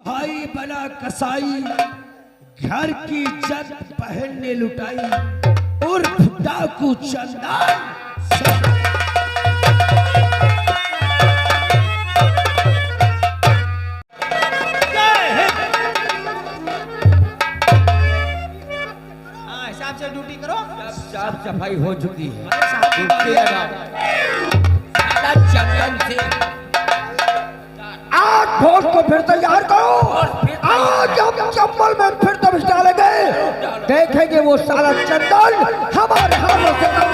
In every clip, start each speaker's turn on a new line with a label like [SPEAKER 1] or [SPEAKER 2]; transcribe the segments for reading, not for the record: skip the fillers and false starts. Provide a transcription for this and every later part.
[SPEAKER 1] भाई बना कसाई, घर की इज्जत बहन ने लुटाई, उर्फ डाकू चंदन।
[SPEAKER 2] हिसाब से ड्यूटी करो।
[SPEAKER 1] साफ सफाई हो चुकी है।
[SPEAKER 2] चंदन से
[SPEAKER 1] आज भोट को फिर तैयार करो। आज हम चंबल में फिर तब डालेंगे, देखेंगे वो साला चंदन हमारे हाथों से कब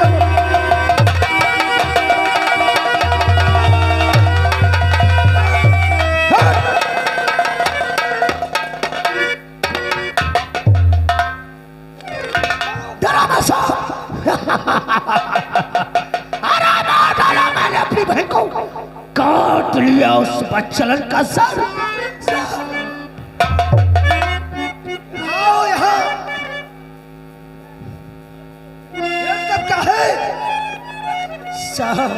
[SPEAKER 1] मैंने अपनी बहन को काट लिया, उस बच्चलन का सर। आओ यहाँ, ये सब क्या है? साहब,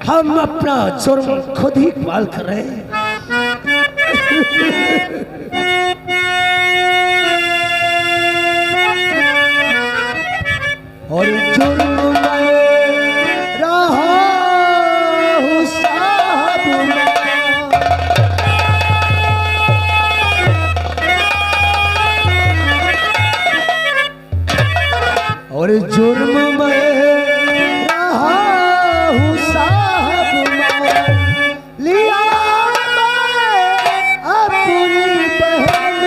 [SPEAKER 1] हम अपना जुर्म खुद ही इकबाल कर रहे हैं। और जुर्म में रहा हूँ साहब मैं, और जुर्म में रहा हूँ साहब मैं, लिया मैं अपनी बहन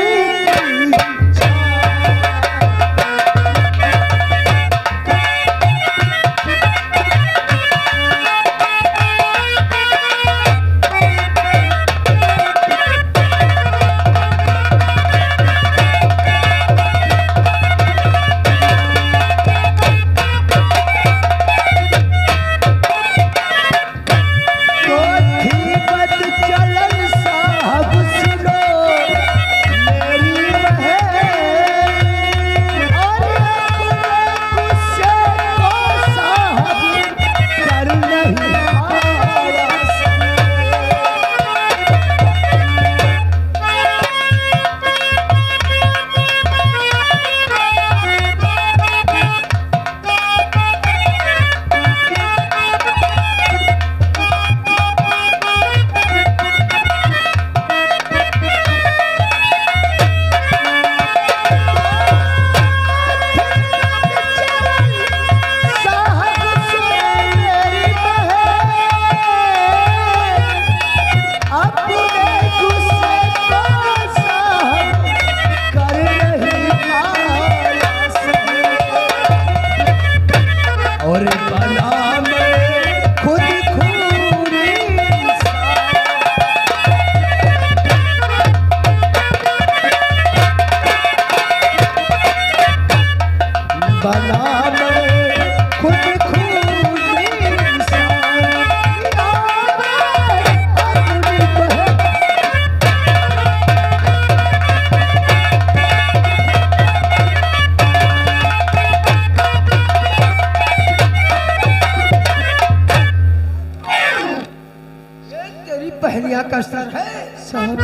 [SPEAKER 1] की पहलिया का सर है साहब।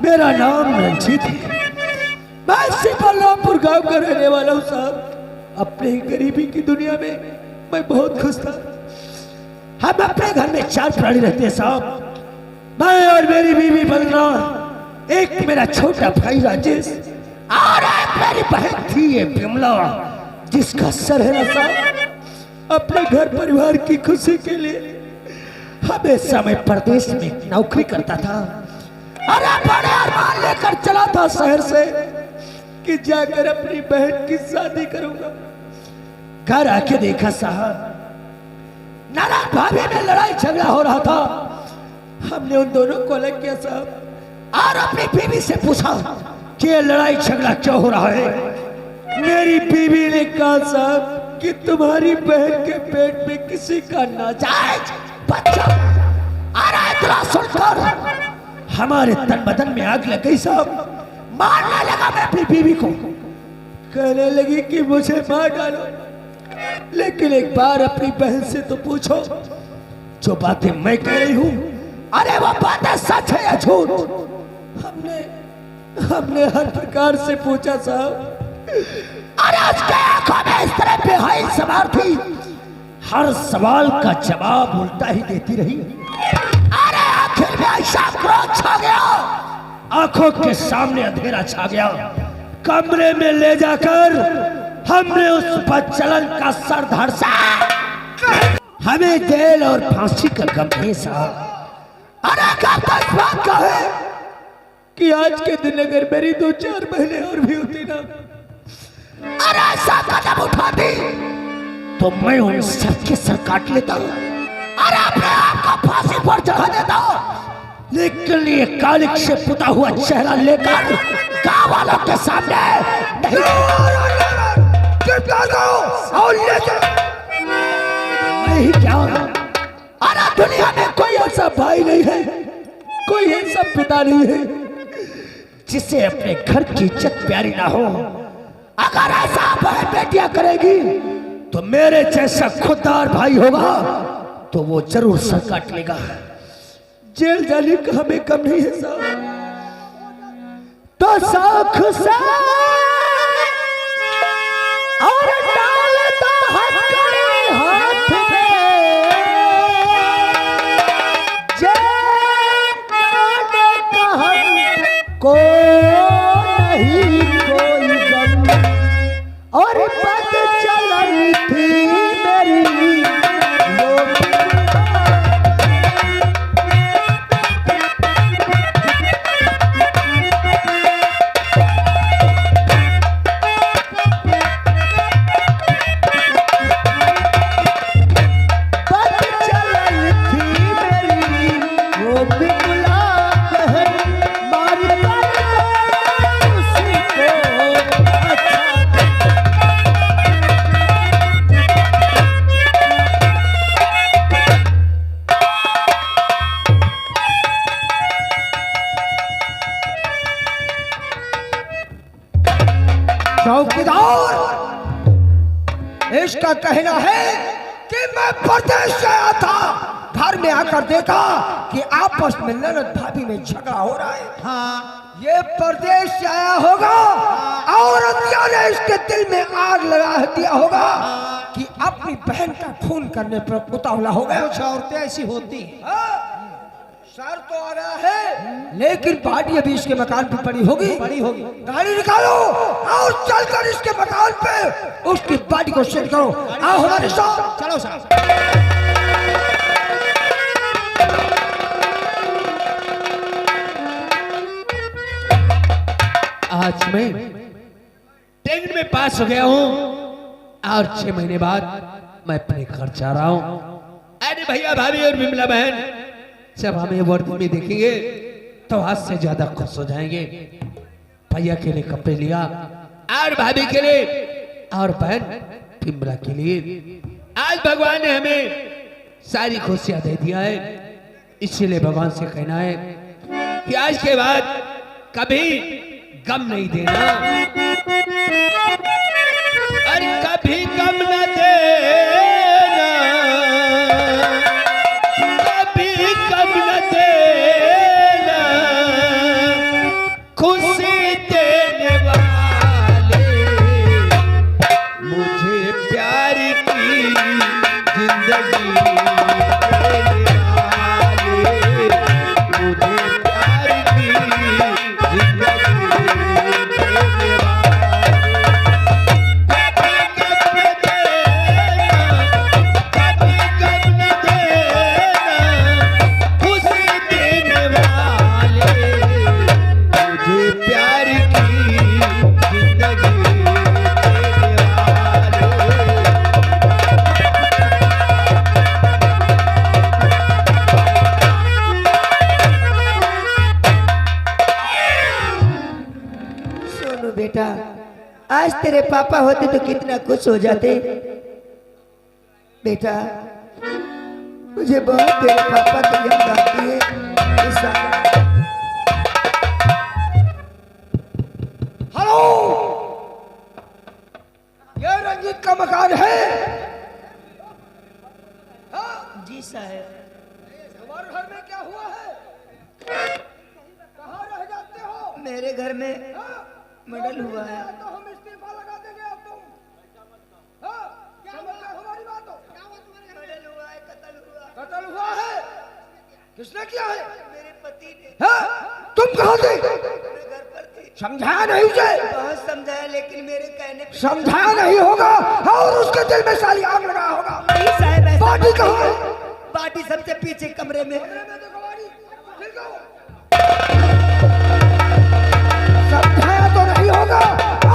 [SPEAKER 1] मेरा नाम रंजीत है, मैं सिपल्लापुर गांव का रहने वाला हूँ साहब। अपने गरीबी की दुनिया में मैं बहुत खुश था। हम अपने घर में 4 प्राणी रहते हैं साहब, मैं और मेरी बीवी बलना, एक मेरा छोटा भाई राजेश, और एक मेरी बहन थी ये बिमला, जिसका सर है ना साहब। अपने घर परिवार की खुशी के लिए हमेशा मैं प्रदेश में नौकरी करता था। अरे बड़े अरमान लेकर चला था शहर से कि जाकर अपनी बहन की शादी करूंगा। घर आके देखा साहब, नाना भाभी में लड़ाई झगड़ा हो रहा था। हमने उन दोनों को अलग किया साहब, और अपनी बीवी से पूछा कि ये लड़ाई झगड़ा क्यों हो रहा है। मेरी बीवी ने कहा साहब कि तुम्हारी बहन के पेट में किसी का नाजायज बच्चा आ रहा है। इतना सुनकर हमारे तन बदन में आग लग गई साहब। मारने लगा मैं अपनी बीवी को, कहने लगी कि मुझे मार डालो, लेकिन एक बार अपनी बहन से तो पूछो जो बातें मैं कह रही हूं, अरे वो बातें सच है या झूठ। हमने हर प्रकार से पूछा साहब, अरे उसके आंखों में इस तरह बेहाई सवार थी, हर सवाल का जवाब उल्टा ही देती रही। अरे आखिर में ऐसा क्रोध छा गया, आंखों के सामने अंधेरा छा गया। कमरे में ले जाकर हमने उस बदचलन का सर धड़सा, हमें जेल और फांसी का गम है साहब। अरे क्या इस बात का है कि आज के दिन अगर मेरी 2-4 महीने और भी होती ना, अरे ऐसा कदम उठाती तो मैं उन सबके सर काट लेता, अरे अपने आप को फांसी पर चढ़ा देता। लेकिन ये कालिक से पुता हुआ चेहरा लेकर गाँव वालों के सामने नहीं क्या, अरे दुनिया में कोई ऐसा भाई नहीं है, कोई ऐसा पिता नहीं है जिसे अपने घर की इज्जत प्यारी ना हो। अगर ऐसा बहन बेटियां करेगी तो मेरे जैसा खुददार भाई होगा तो वो जरूर सर काट लेगा। जेल जाने का हमें कम नहीं है साहब, तो साख से और डाल दो हथकड़ी हाथ में, जाने का हमको नहीं कोई गम, और पद चलन थी मेरी चौकीदार। इसका कहना है कि मैं परदेश से आया था, घर में आकर देखा कि आपस में ननद भाभी में झगड़ा हो रहा है। हाँ, ये परदेश से आया होगा, औरतिया ने इसके दिल में आग लगा दिया होगा कि अपनी बहन का खून करने पर उतावला हो गया।
[SPEAKER 3] कुछ औरतें ऐसी होती हैं।
[SPEAKER 1] सर तो आ रहा है, लेकिन पार्टी अभी इसके मकान पे पड़ी होगी। गाड़ी निकालो और चलकर इसके मकान पे उसकी पार्टी को सेट करो। आओ हमारे साथ।
[SPEAKER 3] चलो साहब।
[SPEAKER 2] आज मैं टेंट में पास हो गया हूँ और 6 महीने बाद मैं अपने घर जा रहा हूँ। अरे भैया भाभी और विमला बहन जब हमें वर्दी में देखेंगे तो आज से ज्यादा खुश हो जाएंगे। भैया के लिए कपड़े लिया और भाभी के लिए और बहन विमला के लिए। आज भगवान ने हमें सारी खुशियां दे दिया है, इसीलिए भगवान से कहना है कि आज के बाद कभी गम नहीं देना, अरे कभी गम न देना, कभी गम न देना, खुशी देने वाले, मुझे प्यार की जिंदगी देने वाले, मुझे प्यार की जिंदगी
[SPEAKER 1] बेटा, आज तेरे पापा होते तो कितना खुश हो जाते। बेटा, मुझे बहुत तेरे पापा की याद आती है। हेलो, ये रंजीत का मकान है? हाँ? जी साहब। हमारे घर में क्या हुआ है? कहाँ रह जाते हो?
[SPEAKER 4] मेरे घर में मर्डर हुआ है।
[SPEAKER 1] तो हम इस्तीफा लगा देंगे अब तुम। समझ गए हमारी बात हो?
[SPEAKER 4] मर्डर हुआ है, कत्ल हुआ है।
[SPEAKER 1] कत्ल हुआ है? किसने किया है?
[SPEAKER 4] मेरे पति ने।
[SPEAKER 1] तुम कहाँ थे?
[SPEAKER 4] मैं घर पर थी।
[SPEAKER 1] समझाया नहीं उसे?
[SPEAKER 4] बहुत समझाया लेकिन मेरे कहने पे
[SPEAKER 1] समझाया नहीं होगा और उसके दिल में सारी आग लगा होगा।
[SPEAKER 4] नहीं साहब, ऐसा
[SPEAKER 1] बाटी
[SPEAKER 4] मत
[SPEAKER 1] कहाँ
[SPEAKER 4] कहिए।
[SPEAKER 1] है?
[SPEAKER 4] बाटी सबसे पीछे कमरे में है।
[SPEAKER 1] समझाया तो नहीं होगा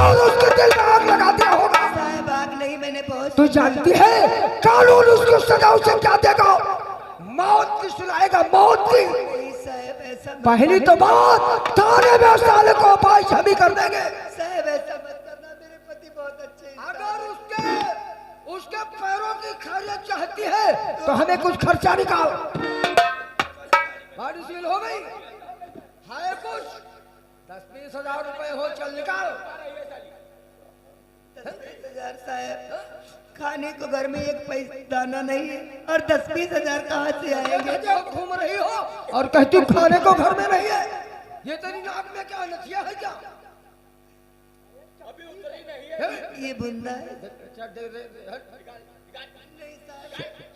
[SPEAKER 1] और उसके दिल में आग लगा दिया होगा।
[SPEAKER 4] साहब आग नहीं, मैंने बहुत
[SPEAKER 1] तू जानती है कानून उसको सजा उसे क्या देगा? मौत की सुनाएगा, मौत की।
[SPEAKER 4] नहीं साहब, ऐसा मत
[SPEAKER 1] पहली तो बात थाने में साले को अपाइश हम ही कर देंगे।
[SPEAKER 4] साहब ऐसा मत करना, मेरे पति बहुत अच्छे हैं।
[SPEAKER 1] अगर उसके पैरों की खैरियत चाहती है तो हमें कुछ खर्चा निकाल। गाड़ी सील हो गई है, कुछ 10-20 हजार रुपए हो, चल निकाल।
[SPEAKER 4] 10-20 हजार साहब, खाने को घर में एक पैसा दाना नहीं है और 10-20 हजार कहाँ से आएंगे?
[SPEAKER 1] जो घूम रही हो और कहती खाने को घर में नहीं है। ये तेरी नाक में क्या नथिया है क्या?
[SPEAKER 4] ये बुंदा है।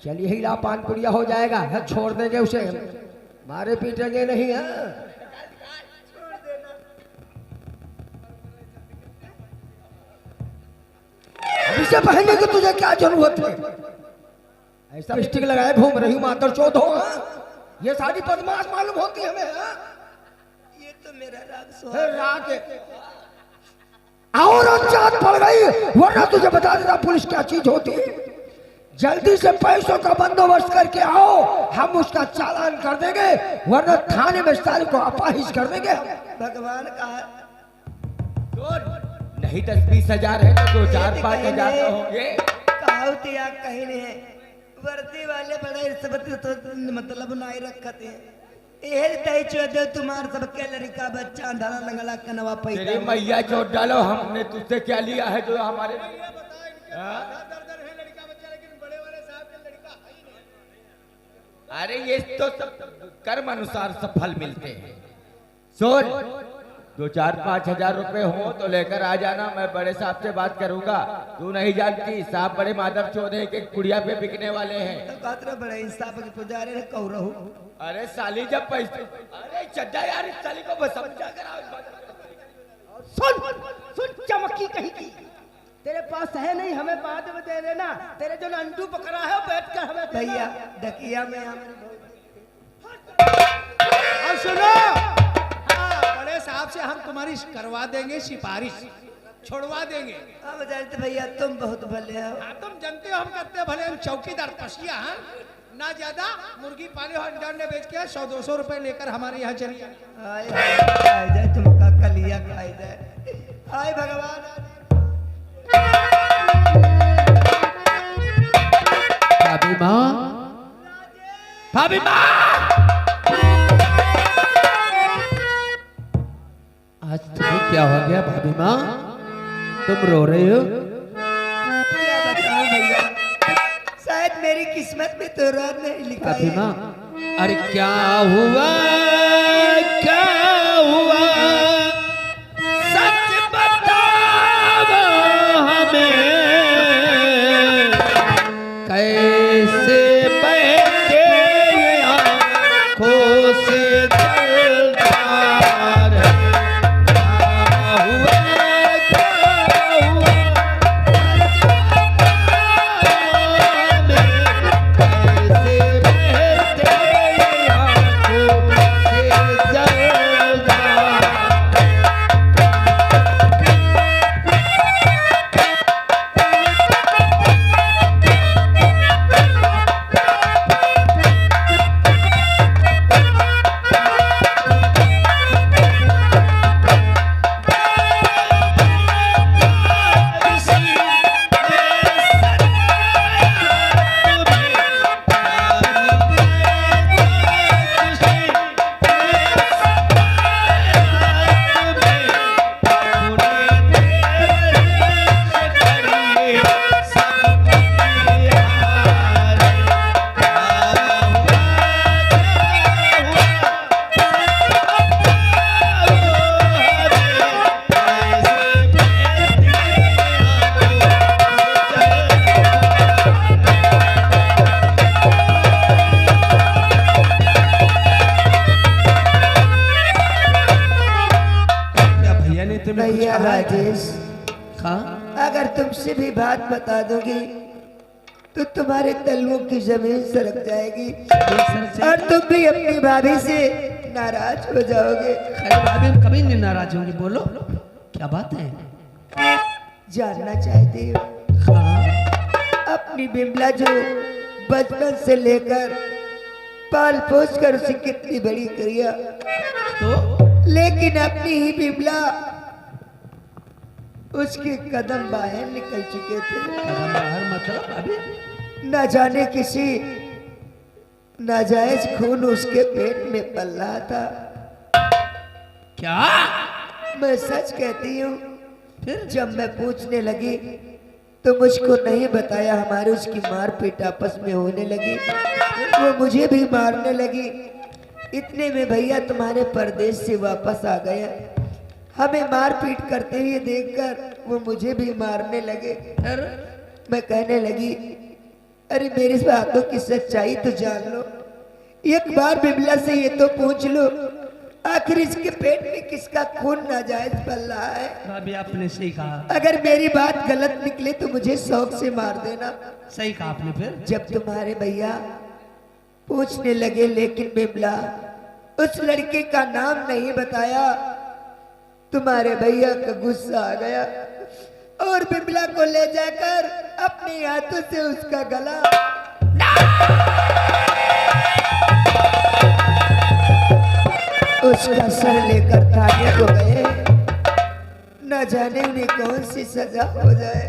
[SPEAKER 1] चलिए हिला पान पुड़िया हो जाएगा है, छोड़ देंगे उसे, मारे पीटेंगे नहीं है। इसे पहनने की तुझे क्या जरूरत है? ऐसा लिपस्टिक लगाए घूम रही मातर चौथ हो। ये सारी बदमाश मालूम होती है हमें।
[SPEAKER 4] ये तो मेरा राग
[SPEAKER 1] औरत जात पड़ गई, वरना तुझे बता देता पुलिस क्या चीज होती है। जल्दी से पैसों का बंदोबस्त करके आओ, हम उसका चालान कर देंगे, वरना थाने में सारे को अपाहिज कर देंगे।
[SPEAKER 4] भगवान का
[SPEAKER 2] नहीं 10-20 हजार है तो 2-4-5 हजार तो होंगे।
[SPEAKER 4] कहावत या कहीं नहीं है। वर्दी वाले बड़े रिश्वत तो मतलब नहीं रखते हैं। ये तय चौदह तुम्हार सबके लड़का बच्चा अंधारा लंगड़ा कनवा
[SPEAKER 2] तेरी
[SPEAKER 4] पैदा।
[SPEAKER 2] मैया चोट डालो, हमने तुझसे क्या लिया है जो हमारे अरे ये तो सब कर्म अनुसार सब फल मिलते हैं। सुन, 2-4-5 हजार रुपए हो तो लेकर आ जाना, मैं बड़े साहब से बात करूंगा। तू नहीं जानती साहब बड़े माधव चौधरी के कुड़िया पे बिकने वाले हैं।
[SPEAKER 4] तो कातरा बड़ा इंसाफ के पुजारी ने कह रहू।
[SPEAKER 2] अरे साली जब पैसे, अरे चड्डा यार इस साली को बस समझा कर आओ।
[SPEAKER 1] सुन सुन चमकी कहीं की, तेरे पास है नहीं, हमें बाद में दे देना। तेरे जो अंडू पकड़ा है बैठ कर हमें
[SPEAKER 4] भैया डकिया में हमारे
[SPEAKER 3] और सुनो, हाँ, बड़े साहब से हम तुम्हारी करवा देंगे सिफारिश, छोड़वा देंगे।
[SPEAKER 4] अब जानते भैया तुम बहुत भले हो।
[SPEAKER 3] हाँ, तुम जानते हो हम करते भले, हम चौकीदार पसिया हैं ना, ज्यादा मुर्गी पाले और अंडा ने बेच के 100-200 रुपए लेकर हमारे यहाँ चलिए।
[SPEAKER 4] आए आए जाए तुमका कलिया खाई जाए। आए भगवान
[SPEAKER 2] भाभी माँ, भाभी माँ, आज तुम्हें क्या हो गया भाभी माँ? तुम रो रहे हो?
[SPEAKER 4] क्या बताऊं भैया, शायद मेरी किस्मत में तो रात नहीं लिखा
[SPEAKER 2] भाभी
[SPEAKER 4] है।
[SPEAKER 2] माँ, अरे क्या हुआ, क्या हुआ, सच बताओ हमें, कैसे बहते आँखों से जलधार, क्या हुआ, क्या हुआ, कैसे बहते आँखों से तुम्हें कुछ
[SPEAKER 4] भैया
[SPEAKER 2] कहा है क्या?
[SPEAKER 4] राजेश,
[SPEAKER 2] हाँ
[SPEAKER 4] अगर तुमसे भी बात बता दूंगी तो तुम्हारे तलवों की जमीन सरक जाएगी और तुम भी अपनी भाभी से नाराज हो जाओगे।
[SPEAKER 2] खैर भाभी हम कभी नहीं नाराज होंगे, बोलो क्या बात है?
[SPEAKER 4] जानना चाहती हो
[SPEAKER 2] हाँ
[SPEAKER 4] अपनी बिमला जो बचपन से लेकर पाल पोस कर उसे कितनी बड़ी करिया,
[SPEAKER 2] तो
[SPEAKER 4] लेकिन अपनी ही बिमला उसके कदम बाहर निकल चुके थे।
[SPEAKER 2] कदम बाहर मतलब भाभी?
[SPEAKER 4] न जाने किसी नाजायज खून उसके पेट में पल रहा था।
[SPEAKER 2] क्या?
[SPEAKER 4] मैं सच कहती हूँ, फिर जब मैं पूछने लगी तो मुझको नहीं बताया। हमारी उसकी मारपीट आपस में होने लगी, वो मुझे भी मारने लगी। इतने में भैया तुम्हारे परदेश से वापस आ गया। हमें मारपीट करते हुए देखकर वो मुझे भी मारने लगे।
[SPEAKER 2] फिर
[SPEAKER 4] मैं कहने लगी, अरे मेरी बातों की सच्चाई तो जान लो, एक बार बिमला से ये तो पूछ लो, आखिर इसके पेट में किसका खून नाजायज पल रहा है।
[SPEAKER 2] भाभी आपने सही कहा,
[SPEAKER 4] अगर मेरी बात गलत निकले तो मुझे शौक से मार देना।
[SPEAKER 2] सही कहा आपने। फिर
[SPEAKER 4] जब तुम्हारे भैया पूछने लगे, लेकिन बिमला उस लड़के का नाम नहीं बताया, तुम्हारे भैया का गुस्सा आ गया और बिमला को ले जाकर अपने हाथों से उसका गला उसका सर लेकर थाने को गए। न जाने उन्हें कौन सी सजा हो जाए।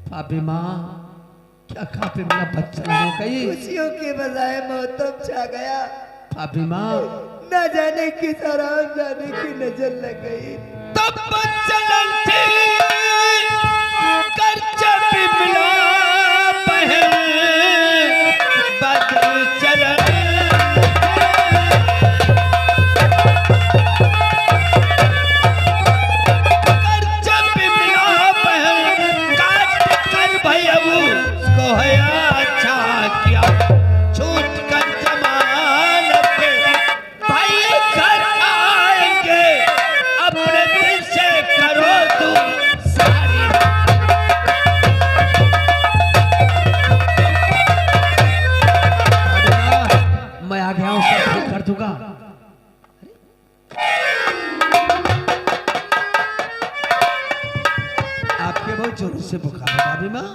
[SPEAKER 2] भाभी माँ क्या खा पे मेरा बच्चा हो गई?
[SPEAKER 4] खुशियों के बजाय मौतम छा गया।
[SPEAKER 2] भाभी माँ
[SPEAKER 4] न जाने किस आराम जाने की नजर लग गई।
[SPEAKER 2] तब चलन थी कर जब मिला बहन बदल चलन कर जब मिला बहन काट कर भैया उसको है अच्छा किया छूट कर जमानत भाई घर आएंगे अपने दिल से करो तुम सारी। मैं आ गया हूँ, सब ठीक कर दूंगा। आपके बहुत जोर से बुखार है भाभी माँ?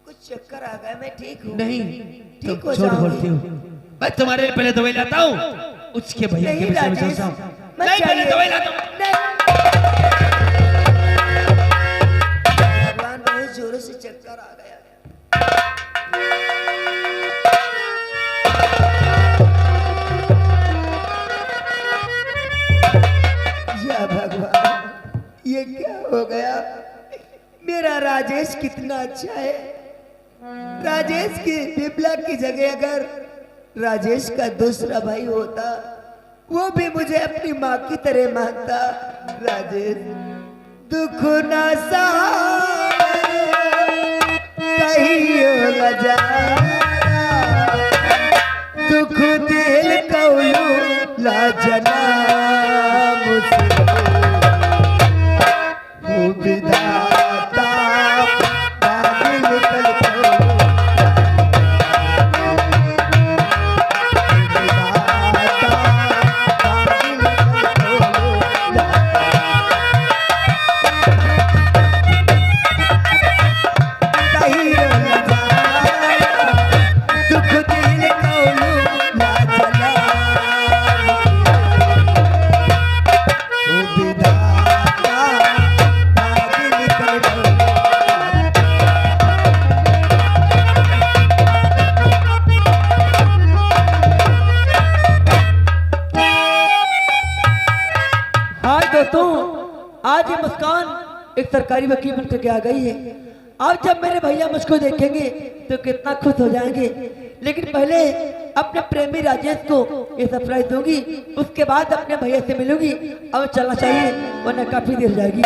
[SPEAKER 4] कुछ चक्कर आ गया, मैं ठीक हूँ।
[SPEAKER 2] नहीं
[SPEAKER 4] ठीक
[SPEAKER 2] तुम
[SPEAKER 4] हो
[SPEAKER 2] झूठ
[SPEAKER 4] जाओगे।
[SPEAKER 2] बोलती हो। मैं तुम्हारे लिए पहले दवाई लाता हूँ, उसके भैया के
[SPEAKER 4] नहीं
[SPEAKER 2] विषय में
[SPEAKER 4] राजेश,
[SPEAKER 2] सोचता हूँ।
[SPEAKER 4] मत
[SPEAKER 2] नहीं पहले
[SPEAKER 4] चाहिए।
[SPEAKER 2] दवाई लाता हूँ।
[SPEAKER 4] भगवान बहुत जोरों से चक्कर आ गया। या भगवान, ये क्या हो गया। मेरा राजेश कितना अच्छा है। राजेश की बिमला की जगह अगर राजेश का दूसरा भाई होता, वो भी मुझे अपनी माँ की तरह मानता। राजेश दुख ना सहारे कहियो न जाना, दुख दिल कौलू लाजना मुझसे हो विधाता बादल कल कौलू विधाता बादल कल कौलू कहियो न जाना, दुख दिल कौलू लाजना ओ विधाता बादल कल कौलू।
[SPEAKER 1] हाय दोस्तों, आज ये मुस्कान एक सरकारी वकील बन के आ गई है। आज जब मेरे भैया मुझको देखेंगे तो कितना खुश हो जाएंगे, लेकिन पहले अपने प्रेमी राजेश को ये सरप्राइज दूंगी, उसके बाद अपने भैया से मिलूंगी। अब चलना चाहिए वरना काफी देर हो जाएगी।